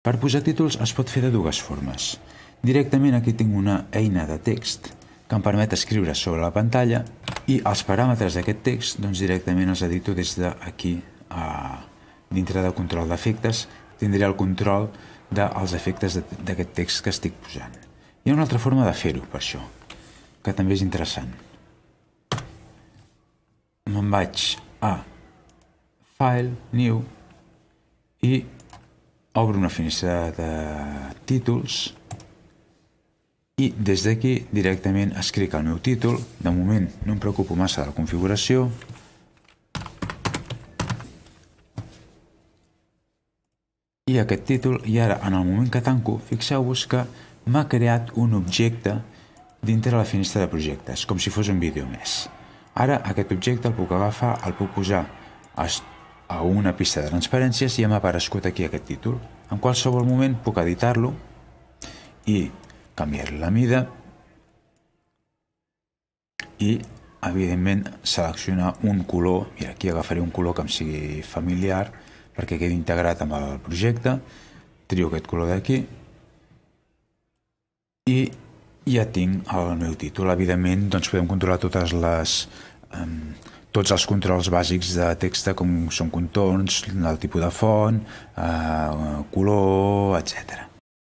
Per posar títols es pot fer de dues formes. Directament aquí tinc una eina de text que em permet escriure sobre la pantalla i els paràmetres d'aquest text directament els edito des d'aquí. Dintre de control d'efectes tindré el control dels efectes d'aquest text que estic posant. Hi ha una altra forma de fer-ho per això, que també és interessant. Me'n vaig a File, New i obro una finestra de títols i des d'aquí directament escric el meu títol. De moment no em preocupo massa de la configuració. I aquest títol, i ara en el moment que tanco, fixeu-vos que m'ha creat un objecte dintre la finestra de projectes, com si fos un vídeo més. Ara aquest objecte el puc agafar, el puc posar a una pista de transparències i ja m'ha aparegut aquí aquest títol. En qualsevol moment puc editar-lo i canviar-li la mida i, evidentment, seleccionar un color. Mira, aquí agafaré un color que em sigui familiar perquè quedi integrat amb el projecte. Trio aquest color d'aquí i ja tinc el meu títol. Evidentment, podem controlar tots els controls bàsics de text, com són contorns, el tipus de font, color, etc.